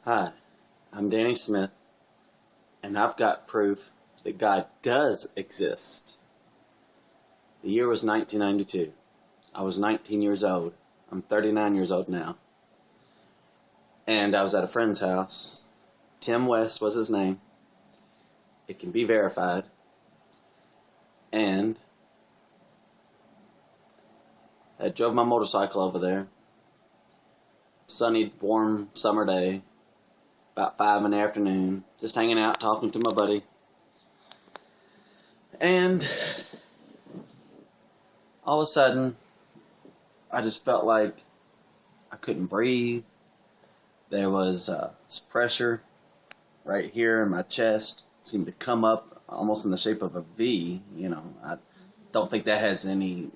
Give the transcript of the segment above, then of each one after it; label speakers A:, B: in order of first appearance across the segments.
A: Hi, I'm Danny Smith, and I've got proof that God does exist. The year was 1992. I was 19 years old. I'm 39 years old now. And I was at a friend's house. Tim West was his name. It can be verified. And I drove my motorcycle over there. Sunny, warm summer day. About 5 in the afternoon. Just hanging out, talking to my buddy. And all of a sudden, I just felt like I couldn't breathe. There was this pressure right here in my chest. It seemed to come up almost in the shape of a V. I don't think that has any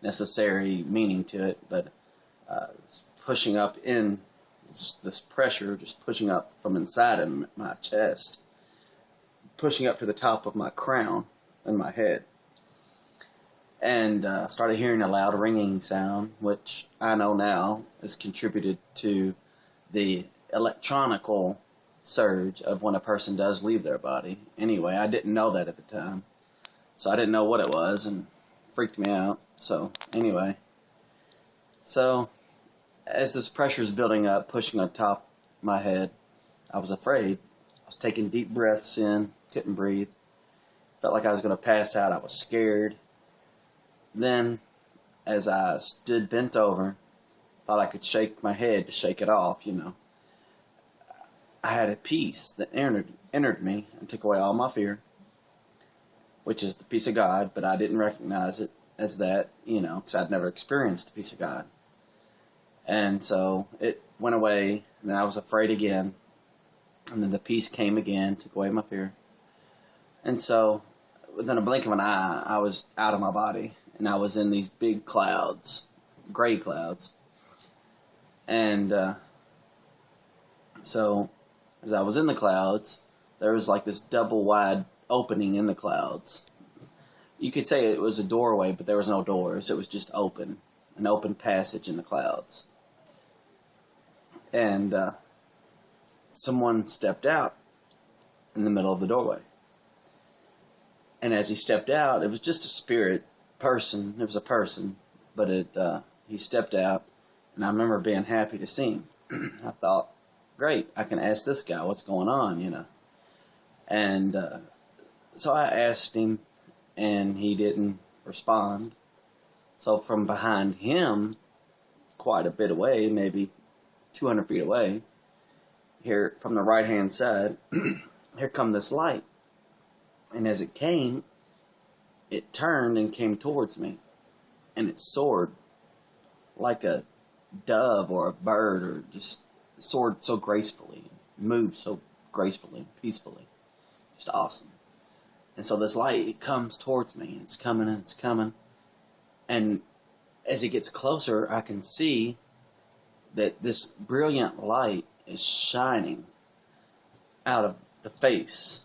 A: necessary meaning to it, but it's pushing up in this pressure, just pushing up from inside of my chest, pushing up to the top of my crown and my head. And started hearing a loud ringing sound, which I know now has contributed to the electronical surge of when a person does leave their body. Anyway, I didn't know that at the time, so I didn't know what it was, and it freaked me out. So as this pressure is building up, pushing on top of my head, I was afraid. I was taking deep breaths in, couldn't breathe. Felt like I was going to pass out. I was scared. Then, as I stood bent over, thought I could shake my head to shake it off, I had a peace that entered me and took away all my fear, which is the peace of God, but I didn't recognize it as that, because I'd never experienced the peace of God. And so it went away, and then I was afraid again, and then the peace came again, took away my fear. And so, within a blink of an eye, I was out of my body, and I was in these big clouds, gray clouds. And so, as I was in the clouds, there was like this double wide opening in the clouds. You could say it was a doorway, but there was no doors. It was just open, an open passage in the clouds. And someone stepped out in the middle of the doorway. And as he stepped out, it was just a spirit person. It was a person, but he stepped out, and I remember being happy to see him. I thought, great, I can ask this guy what's going on, And so I asked him, and he didn't respond. So from behind him, quite a bit away, maybe 200 feet away, here from the right-hand side, here come this light. And as it came, it turned and came towards me. And it soared like a dove or a bird, or just soared so gracefully, moved so gracefully, peacefully. Just awesome. And so this light, it comes towards me, and it's coming, and it's coming. And as it gets closer, I can see that this brilliant light is shining out of the face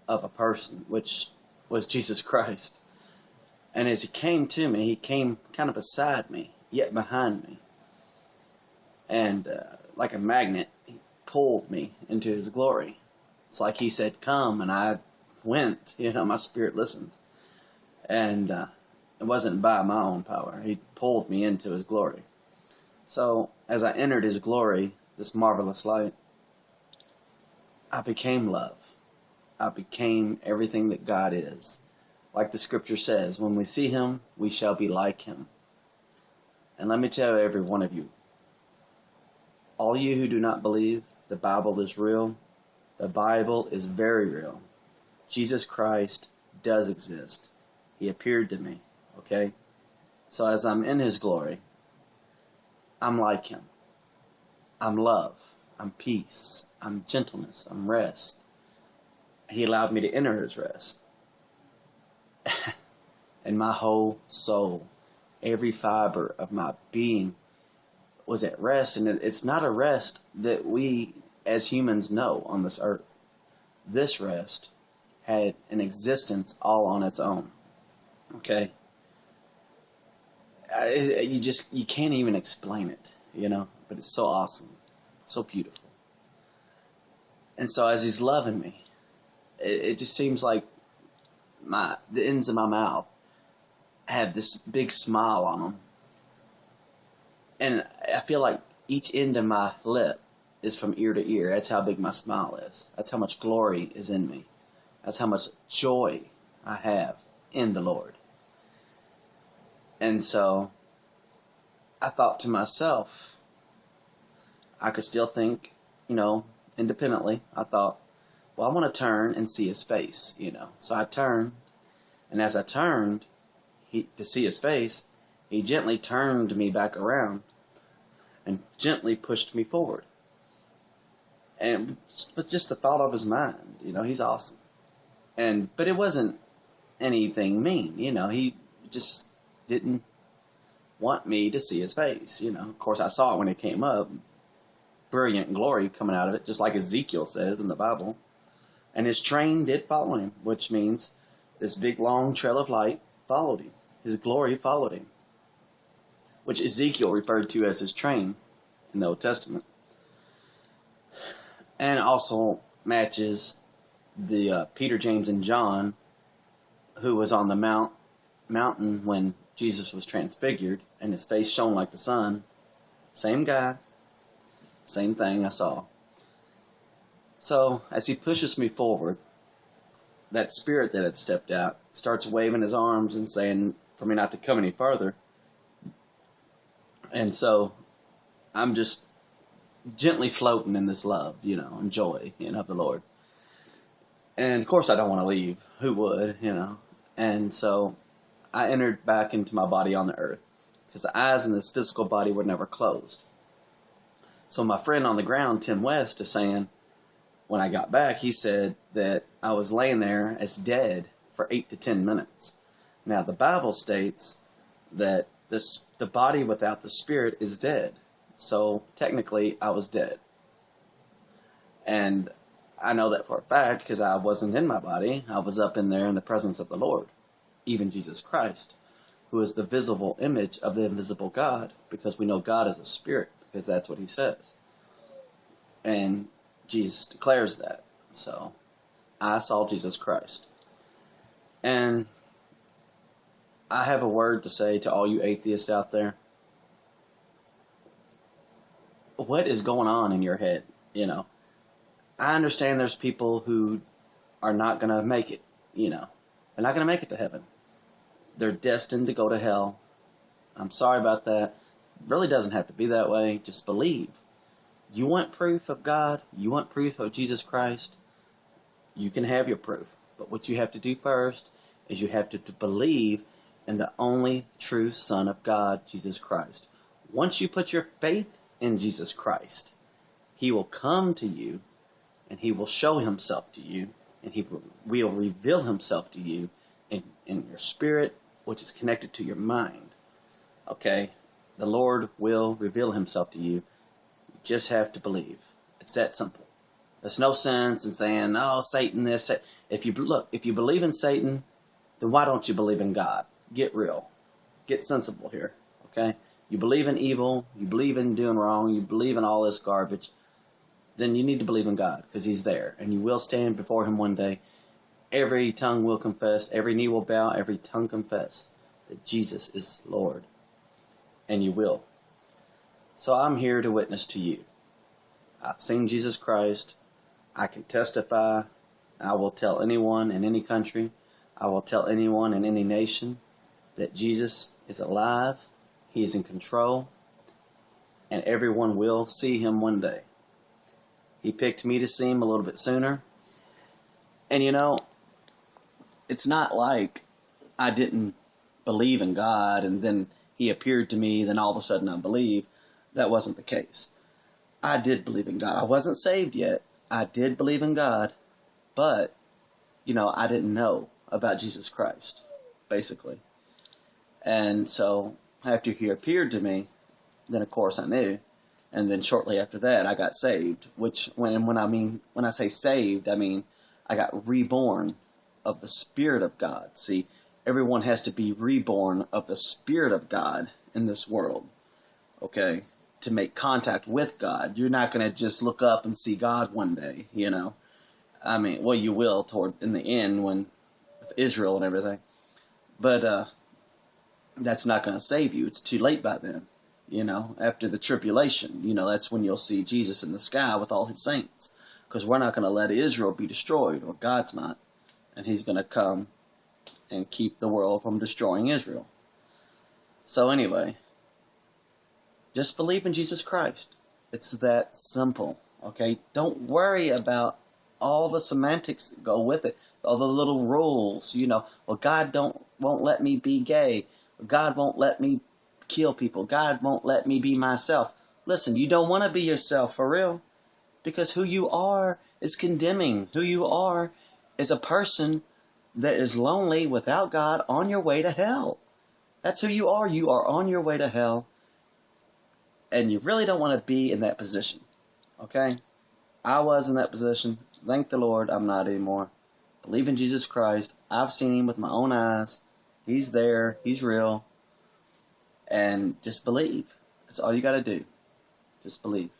A: of a person, which was Jesus Christ. And as he came to me, he came kind of beside me, yet behind me. And like a magnet, he pulled me into his glory. It's like he said, come, and I went. My spirit listened. And it wasn't by my own power. He pulled me into his glory. So, as I entered his glory, this marvelous light, I became love. I became everything that God is. Like the scripture says, when we see him, we shall be like him. And let me tell every one of you, all you who do not believe the Bible is real, the Bible is very real. Jesus Christ does exist. He appeared to me, okay? So as I'm in his glory, I'm like him. I'm love. I'm peace. I'm gentleness. I'm rest. He allowed me to enter his rest. And my whole soul, every fiber of my being was at rest. And it's not a rest that we as humans know on this earth. This rest had an existence all on its own. Okay? You can't even explain it, but it's so awesome, so beautiful. And so as he's loving me, it just seems like the ends of my mouth have this big smile on them. And I feel like each end of my lip is from ear to ear. That's how big my smile is. That's how much glory is in me. That's how much joy I have in the Lord. And so I thought to myself, I could still think, independently. I thought, well, I want to turn and see his face, So I turned, and as I turned to see his face, he gently turned me back around and gently pushed me forward. And with just the thought of his mind, he's awesome. But it wasn't anything mean, he just didn't want me to see his face, Of course, I saw it when it came up. Brilliant glory coming out of it, just like Ezekiel says in the Bible. And his train did follow him, which means this big long trail of light followed him. His glory followed him, which Ezekiel referred to as his train in the Old Testament. And also matches the Peter, James, and John, who was on the mountain when Jesus was transfigured, and his face shone like the sun. Same guy, same thing I saw. So, as he pushes me forward, that spirit that had stepped out starts waving his arms and saying for me not to come any further. And so, I'm just gently floating in this love, and joy, of the Lord. And of course I don't want to leave. Who would, And so, I entered back into my body on the earth, because the eyes in this physical body were never closed. So my friend on the ground, Tim West, is saying, when I got back, he said that I was laying there as dead for 8 to 10 minutes. Now, the Bible states that the body without the spirit is dead. So, technically, I was dead. And I know that for a fact because I wasn't in my body. I was up in there in the presence of the Lord, even Jesus Christ, who is the visible image of the invisible God, because we know God is a spirit, because that's what he says. And Jesus declares that. So, I saw Jesus Christ. And I have a word to say to all you atheists out there. What is going on in your head? I understand there's people who are not going to make it, They're not going to make it to heaven. They're destined to go to hell. I'm sorry about that. It really doesn't have to be that way. Just believe. You want proof of God? You want proof of Jesus Christ? You can have your proof. But what you have to do first is you have to believe in the only true Son of God, Jesus Christ. Once you put your faith in Jesus Christ, he will come to you, and he will show himself to you, and he will reveal himself to you in your spirit, which is connected to your mind. Okay? The Lord will reveal himself to you. You just have to believe. It's that simple. There's no sense in saying, oh, Satan this. If you believe in Satan, then why don't you believe in God? Get real. Get sensible here. Okay? You believe in evil, you believe in doing wrong, you believe in all this garbage, then you need to believe in God, because he's there. And you will stand before him one day. Every tongue will confess, every knee will bow, every tongue confess that Jesus is Lord. And you will. So I'm here to witness to you. I've seen Jesus Christ. I can testify. I will tell anyone in any country. I will tell anyone in any nation that Jesus is alive. He is in control. And everyone will see him one day. He picked me to see him a little bit sooner. And it's not like I didn't believe in God and then he appeared to me, then all of a sudden I believe. That wasn't the case. I did believe in God. I wasn't saved yet. I did believe in God, but, I didn't know about Jesus Christ, basically. And so, after he appeared to me, then of course I knew. And then shortly after that, I got saved, which, when I say saved, I mean, I got reborn of the Spirit of God. See, everyone has to be reborn of the Spirit of God in this world. Okay? to make contact with God. You're not going to just look up and see God one day, you know. I mean, well, you will in the end with Israel and everything. But that's not going to save you. It's too late by then, you know. After the tribulation, you know, that's when you'll see Jesus in the sky with all his saints. Because we're not going to let Israel be destroyed, or God's not. And he's going to come and keep the world from destroying Israel. So anyway, just believe in Jesus Christ. It's that simple, okay? Don't worry about all the semantics that go with it, all the little rules, you know. Well, God won't let me be gay. God won't let me kill people. God won't let me be myself. Listen, you don't want to be yourself for real, because who you are is condemning. Who you are is a person that is lonely without God on your way to hell. That's who you are. You are on your way to hell. And you really don't want to be in that position. Okay? I was in that position. Thank the Lord, I'm not anymore. Believe in Jesus Christ. I've seen him with my own eyes. He's there. He's real. And just believe. That's all you got to do. Just believe.